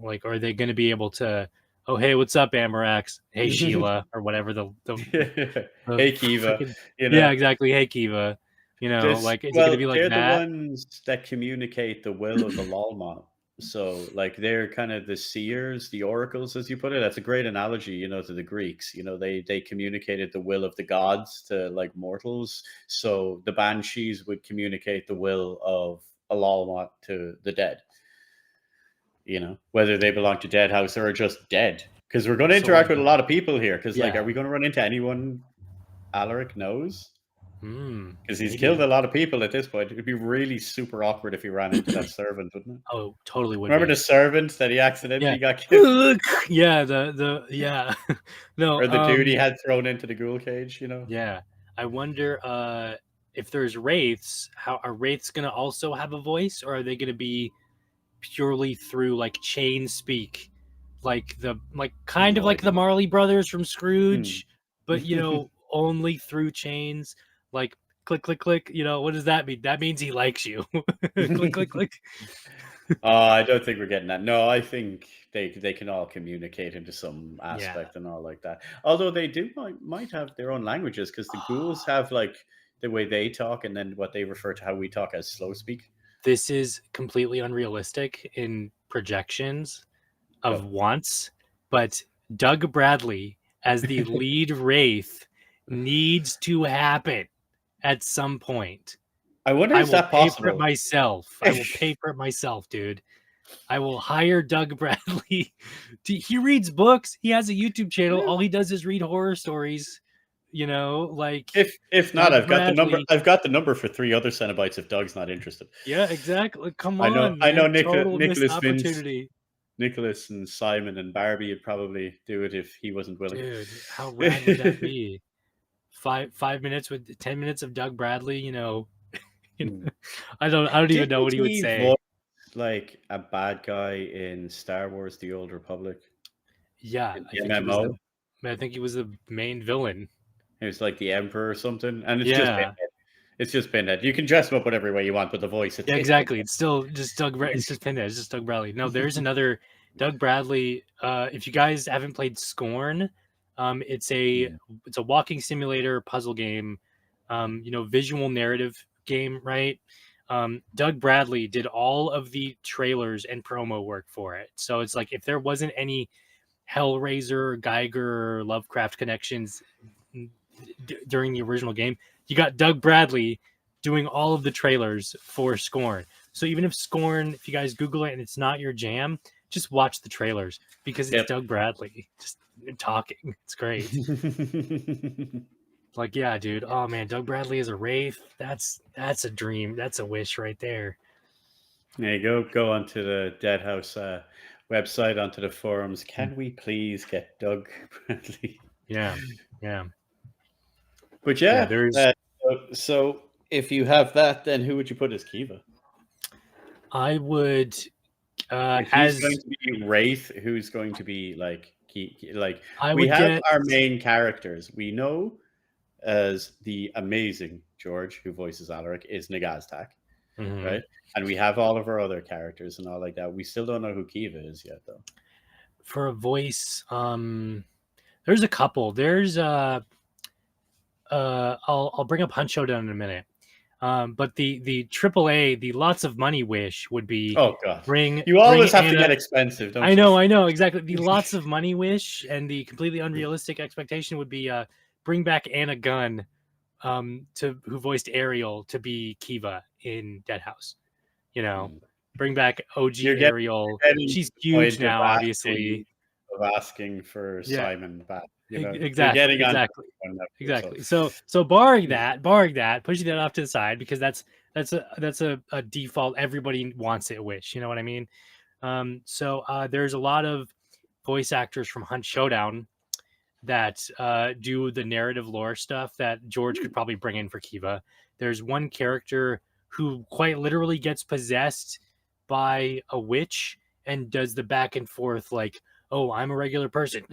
Like, are they going to be able to? Oh, hey, what's up, Amarax? Hey, Sheila, or whatever the hey, Kiva. Yeah, exactly. Hey, Kiva. Like, is it going to be like they're that? The ones that communicate the will of the Lolmot. So, like, they're kind of the seers, the oracles, as you put it. That's a great analogy, to the Greeks. They communicated the will of the gods to, like, mortals. So the banshees would communicate the will of a Lolmot to the dead. Whether they belong to Deadhaus or are just dead. Because we're going to interact with a lot of people here. Because, like, are we going to run into anyone Alaric knows? Because he's killed a lot of people at this point. It'd be really super awkward if he ran into that servant, wouldn't it? Oh, totally would. Remember the servant that he accidentally got killed? Yeah, no, or the dude he had thrown into the ghoul cage, Yeah, I wonder if there's wraiths. How are wraiths going to also have a voice, or are they going to be purely through like chain speak, like kind of like the Marley Brothers from Scrooge, but only through chains? Like, click, click, click. What does that mean? That means he likes you. Click, click, click. I don't think we're getting that. No, I think they can all communicate into some aspect and all like that. Although they might have their own languages, because the ghouls have like the way they talk, and then what they refer to how we talk as slow speak. This is completely unrealistic in projections of wants, but Doug Bradley as the lead wraith needs to happen at some point. I wonder if that's possible. I will pay for it myself. I will pay for it myself, dude. I will hire Doug Bradley. He reads books. He has a YouTube channel. All he does is read horror stories. Like, if not, I've got the number for 3 other Cenobites if Doug's not interested. Yeah, exactly. Come on. I know Nicholas and Simon and Barbie would probably do it if he wasn't willing. Dude, how rad would that be? 5 minutes with 10 minutes of Doug Bradley, I don't even know what he would say. Like a bad guy in Star Wars: The Old Republic. Yeah, I think he was the main villain. It was like the Emperor or something, and it's just Pinhead. It's just Pinhead. You can dress him up whatever way you want, but the voice. Exactly. It's still just Doug. It's just Pinhead. It's just Doug Bradley. No, there's another Doug Bradley. If you guys haven't played Scorn, it's a walking simulator puzzle game. Visual narrative game, right? Doug Bradley did all of the trailers and promo work for it. So it's like, if there wasn't any Hellraiser, Geiger, Lovecraft connections during the original game, you got Doug Bradley doing all of the trailers for Scorn. So even if Scorn, if you guys Google it and it's not your jam, just watch the trailers, because it's Doug Bradley just talking. It's great. Like, yeah, dude. Oh man, Doug Bradley as a wraith. That's a dream. That's a wish right there. There you go onto the Deadhaus website, onto the forums. Can we please get Doug Bradley? Yeah. But so if you have that, then who would you put as Kiva? I would. Who's going to be Wraith? Who's going to be like we have our main characters. We know as the amazing George, who voices Alaric, is Nagaztak, right? And we have all of our other characters and all like that. We still don't know who Kiva is yet, though. For a voice, there's a couple. There's I'll bring up Hunt Showdown in a minute. But the AAA, the lots of money wish would be oh god, bring you always bring have to get expensive, don't you? I know exactly. The lots of money wish and the completely unrealistic expectation would be bring back Anna Gunn, who voiced Ariel, to be Kiva in Deadhaus. You know, bring back OG Ariel. She's huge now, obviously. Of asking for Simon back. You know, exactly. So barring that, pushing that off to the side, because that's a default. Everybody wants it wish. You know what I mean? So there's a lot of voice actors from Hunt Showdown that do the narrative lore stuff that George could probably bring in for Kiva. There's one character who quite literally gets possessed by a witch and does the back and forth like, oh, I'm a regular person.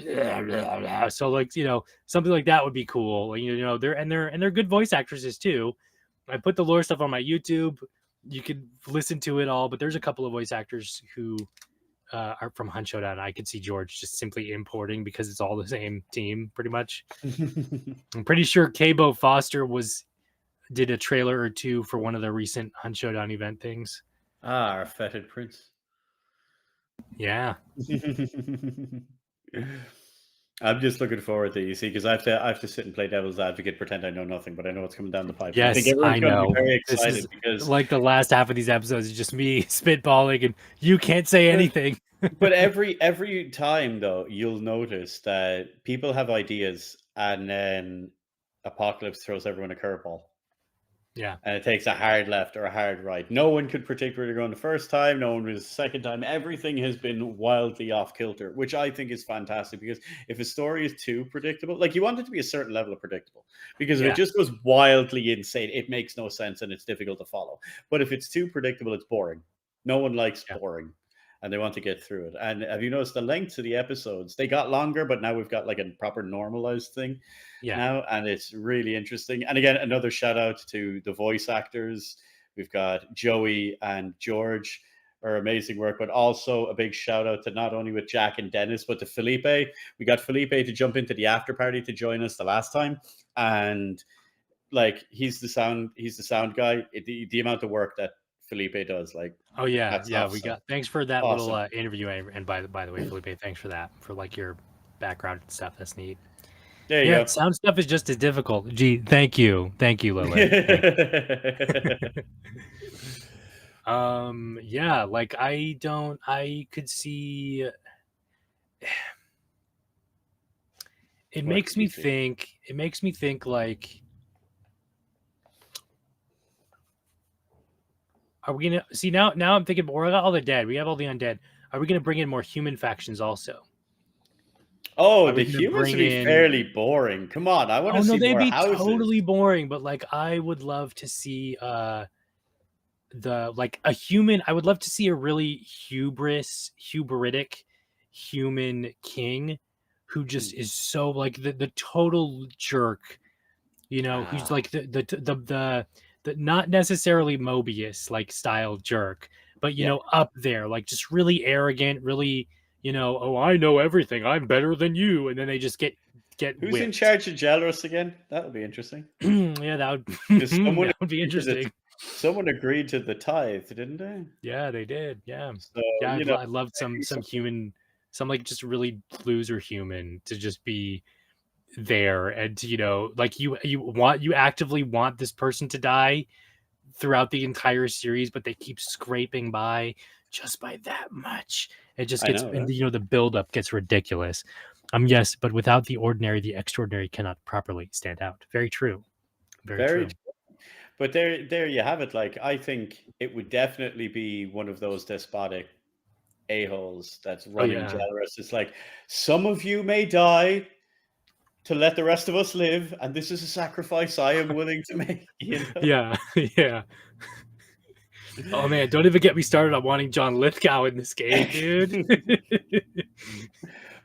So like, you know, something like that would be cool. You know, they're good voice actresses too. I put the lore stuff on my YouTube. You could listen to it all, but there's a couple of voice actors who are from Hunt Showdown. I could see George just simply importing because it's all the same team pretty much. I'm pretty sure Cabo Foster did a trailer or two for one of the recent Hunt Showdown event things. Our fetid prince. Yeah. I'm just looking forward to it, you see, because I have to sit and play devil's advocate, pretend I know nothing, but I know what's coming down the pipe. Yes, I think everyone's going to be very this excited is, because like the last half of these episodes is just me spitballing and you can't say anything. But every time though, you'll notice that people have ideas and then Apocalypse throws everyone a curveball. Yeah. And it takes a hard left or a hard right. No one could predict where they're going the first time. No one was the second time. Everything has been wildly off kilter, which I think is fantastic, because if a story is too predictable, like, you want it to be a certain level of predictable, because if it just goes wildly insane, it makes no sense and it's difficult to follow. But if it's too predictable, it's boring. No one likes boring. And they want to get through it. And have you noticed the lengths of the episodes? They got longer, but now we've got like a proper normalized thing now. And it's really interesting. And again, another shout out to the voice actors. We've got Joey and George, are amazing work, but also a big shout out to not only with Jack and Dennis, but to Felipe. We got Felipe to jump into the after party to join us the last time. And like, he's the sound guy. The amount of work that Felipe does, like, oh yeah, we got, thanks for that little interview, and by the way, Felipe, thanks for that, for like your background and stuff. That's neat. There you go. Sound stuff is just as difficult. Gee, thank you, Lilith. Yeah, like I could see. It makes me think like, are we gonna see now? I'm thinking, we got all the dead. We have all the undead. Are we gonna bring in more human factions also? Oh, the humans would be fairly boring. Come on, I want to see more houses. They'd be totally boring. But like, I would love to see a human. I would love to see a really hubristic human king who just is so like the total jerk. You know, who's like the not necessarily Mobius like style jerk, but you know, up there, like just really arrogant, really, you know, oh, I know everything, I'm better than you, and then they just get who's whipped. in charge of Gelros again? That would be interesting. Yeah, that would be interesting. Someone agreed to the tithe, didn't they? Yeah, they did. Yeah. So, yeah, I loved some human, some like just really loser human to just be there, and to, you know, like you actively want this person to die throughout the entire series, but they keep scraping by just by that much. It just gets, and you know, the buildup gets ridiculous. Yes, but without the ordinary, the extraordinary cannot properly stand out. Very true. Very true. But there you have it. Like, I think it would definitely be one of those despotic a-holes that's running Gelros. It's like, some of you may die to let the rest of us live, and this is a sacrifice I am willing to make. You know? Yeah. Oh man, don't even get me started on wanting John Lithgow in this game, dude.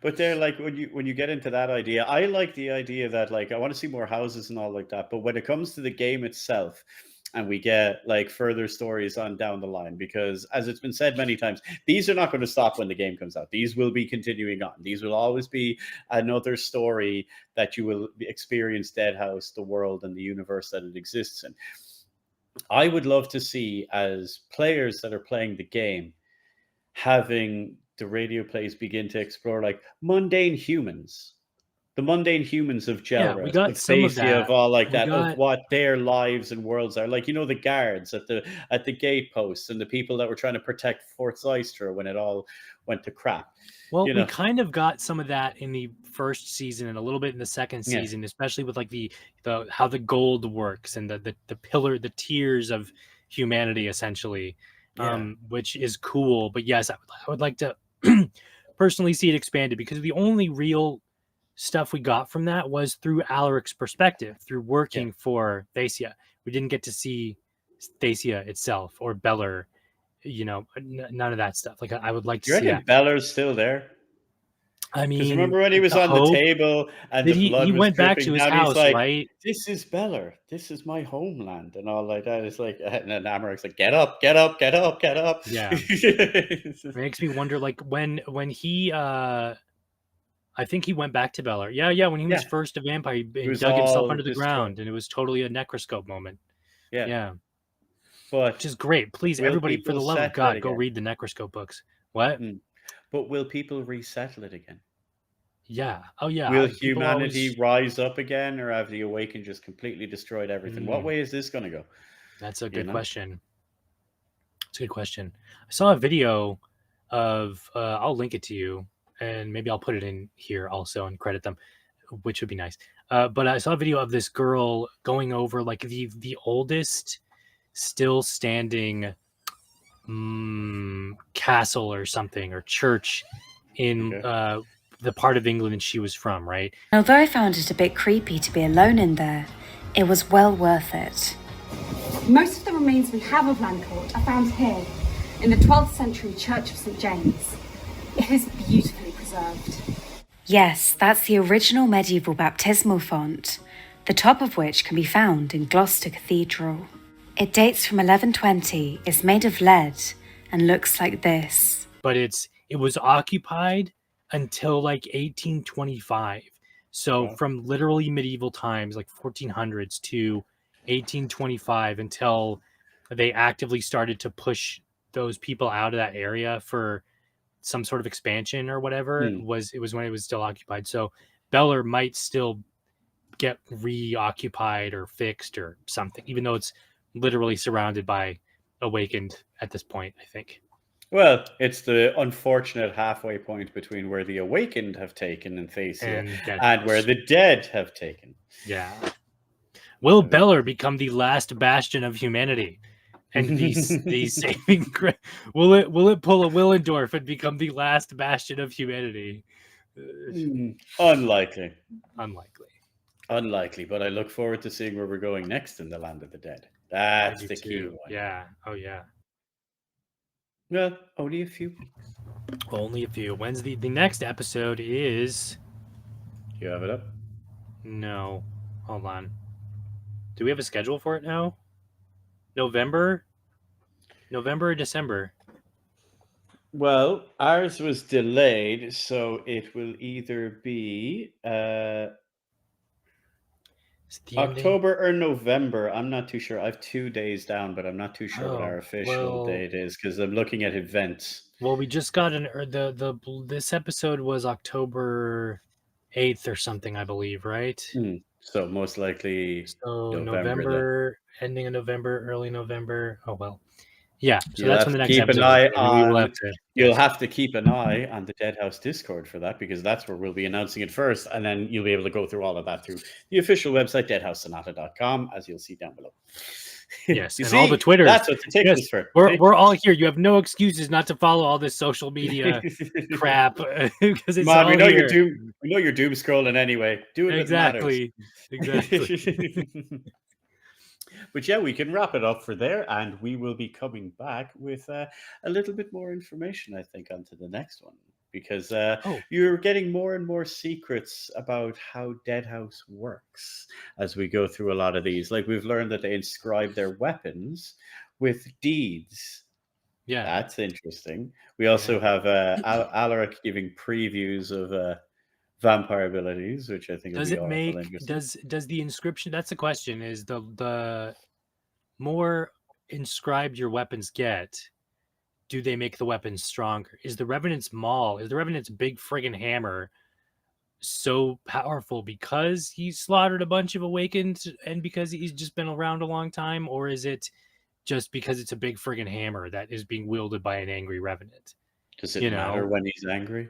But they're like, when you get into that idea, I like the idea that, like, I want to see more houses and all like that. But when it comes to the game itself, and we get like further stories on down the line, because as it's been said many times, these are not going to stop when the game comes out. These will be continuing on. These will always be another story that you will experience Deadhaus, the world and the universe that it exists in. I would love to see, as players that are playing the game, having the radio plays begin to explore like mundane humans. The mundane humans of Gelrus, we got of some of Thacia, that. of all like We that, of got- what their lives and worlds are. Like, the guards at the gate posts and the people that were trying to protect Fort Zystra when it all went to crap. Well, we kind of got some of that in the first season and a little bit in the second Yeah. season, especially with like the how the gold works and the tiers of humanity, essentially, which is cool. But yes, I would like to personally see it expanded, because the only real stuff we got from that was through Alaric's perspective, through working for Thacia. We didn't get to see Thacia itself or Beller, none of that stuff. Like, I would like to see that. Beller's still there? I mean, because remember when he was on the table and the blood he was went back to dripping his down, house, he's like, right? "This is Beller. This is my homeland," and all like that. It's like, and then Amaric's like, "Get up, get up, get up, get up." Yeah, it makes me wonder, like when he, I think he went back to Beller. Yeah, when he was first a vampire, he dug himself under the ground, and it was totally a necroscope moment. Yeah. But which is great. Please, everybody, for the love of God, go read the necroscope books. What? But will people resettle it again? Yeah. Oh, yeah. Will humanity rise up again, or have the Awakened just completely destroyed everything? What way is this going to go? That's a good question. It's a good question. I saw a video of, I'll link it to you, and maybe I'll put it in here also and credit them, which would be nice. But I saw a video of this girl going over like the oldest still standing castle or something, or church in the part of England she was from, right? Although I found it a bit creepy to be alone in there, it was well worth it. Most of the remains we have of Landcourt are found here, in the 12th century Church of St. James. It is beautifully preserved. Yes, that's the original medieval baptismal font, the top of which can be found in Gloucester Cathedral. It dates from 1120, is made of lead, and looks like this. But it was occupied until like 1825. So from literally medieval times, like 1400s, to 1825, until they actively started to push those people out of that area for some sort of expansion or whatever. It was when it was still occupied. So Beller might still get reoccupied or fixed or something, even though it's literally surrounded by Awakened at this point, I think. Well, it's the unfortunate halfway point between where the Awakened have taken in Thacia and where the dead have taken. Yeah. Will Beller become the last bastion of humanity? And the saving will it pull a Willendorf and become the last bastion of humanity? Unlikely. Unlikely. But I look forward to seeing where we're going next in the Land of the Dead. That's the key one. Yeah. Oh yeah. Well, only a few. Only a few. When's the next episode is? Do you have it up? No. Hold on. Do we have a schedule for it now? November or December? Well, ours was delayed, so it will either be October or November. I'm not too sure. I have 2 days down, but I'm not too sure what our official date is because I'm looking at events. Well, we just got this episode was October 8th or something, I believe, right? So most likely November, ending of November, early November. Oh well. Yeah, so you'll that's when the next episode. You'll have to keep an eye on the Deadhaus Discord for that, because that's where we'll be announcing it first, and then you'll be able to go through all of that through the official website, deadhaussonata.com, as you'll see down below. Yes, and all the Twitters. That's what the tick is for. We're all here. You have no excuses not to follow all this social media crap, because it's all here. We know you're doom scrolling anyway. Do it exactly. But yeah, we can wrap it up for there, and we will be coming back with a little bit more information, I think, onto the next one, because you're getting more and more secrets about how Deadhaus works as we go through a lot of these. Like, we've learned that they inscribe their weapons with deeds. Yeah, that's interesting. We also have Alaric giving previews of vampire abilities, which I think does the inscription? That's the question. Is the more inscribed your weapons get, do they make the weapons stronger? Is the Revenant's maul, is the Revenant's big friggin' hammer so powerful because he slaughtered a bunch of Awakened and because he's just been around a long time? Or is it just because it's a big friggin' hammer that is being wielded by an angry Revenant? Does it matter when he's angry?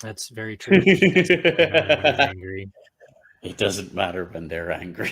That's very true. It doesn't matter when he's angry. It doesn't matter when they're angry.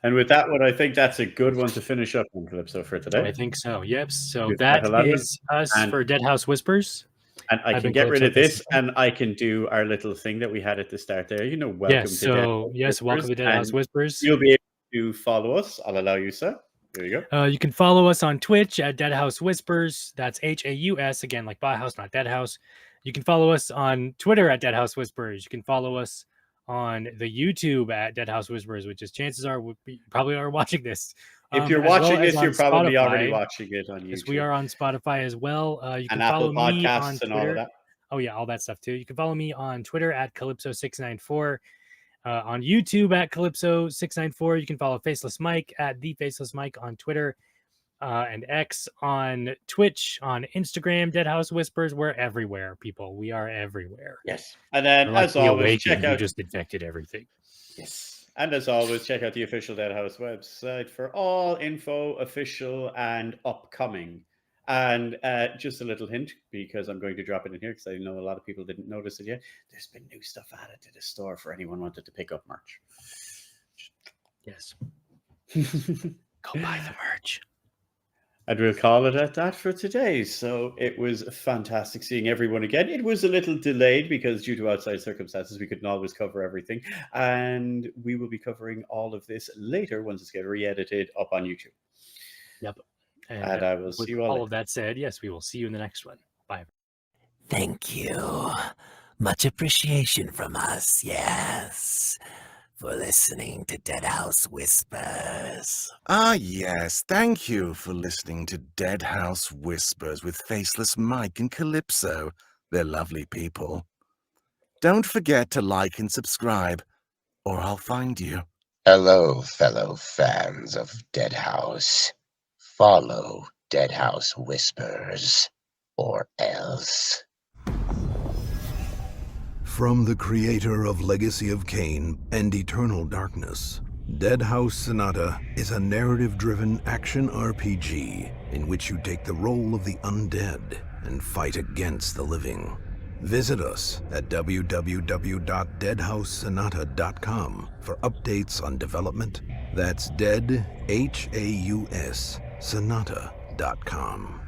And with that one, I think that's a good one to finish up on Calypso for today. I think so. Yep. So that is us for Deadhaus Whispers. And I can get rid of this, and I can do our little thing that we had at the start there. Welcome to Deadhaus welcome to Deadhaus Whispers. You'll be able to follow us. I'll allow you, sir. There you go. You can follow us on Twitch at Deadhaus Whispers. That's Haus, again, like Bauhaus, not Deadhaus. You can follow us on Twitter at Deadhaus Whispers. You can follow us on the YouTube at Deadhaus Whispers, which is chances are you probably are watching this. If you're watching this, you're probably already watching it on YouTube. Yes, we are on Spotify as well. You can and follow Apple me Podcasts on Twitter. And all of that. Oh yeah, all that stuff too. You can follow me on Twitter at Calypso694. On YouTube at Calypso694. You can follow Faceless Mike at The Faceless Mike on Twitter and X, on Twitch, on Instagram, Deadhaus Whispers. We're everywhere, people. We are everywhere. Yes. And then, like as always, check out... You just infected everything. Yes. And as always, check out the official Deadhaus website for all info, official and upcoming. And just a little hint, because I'm going to drop it in here because I know a lot of people didn't notice it yet. There's been new stuff added to the store for anyone wanted to pick up merch. Yes. Go buy the merch. And we'll call it at that for today. So it was fantastic seeing everyone again. It was a little delayed because due to outside circumstances, we couldn't always cover everything. And we will be covering all of this later once it's get re-edited up on YouTube. Yep. And I will see you all later. Of that said, yes, we will see you in the next one. Bye. Thank you. Much appreciation from us, yes, for listening to Deadhaus Whispers. Ah, yes, thank you for listening to Deadhaus Whispers with Faceless Mike and Calypso. They're lovely people. Don't forget to like and subscribe, or I'll find you. Hello, fellow fans of Deadhaus. Follow Deadhaus Whispers, or else. From the creator of Legacy of Kain and Eternal Darkness, Deadhaus Sonata is a narrative-driven action RPG in which you take the role of the undead and fight against the living. Visit us at www.deadhaussonata.com for updates on development. That's Dead, H-A-U-S, Sonata.com.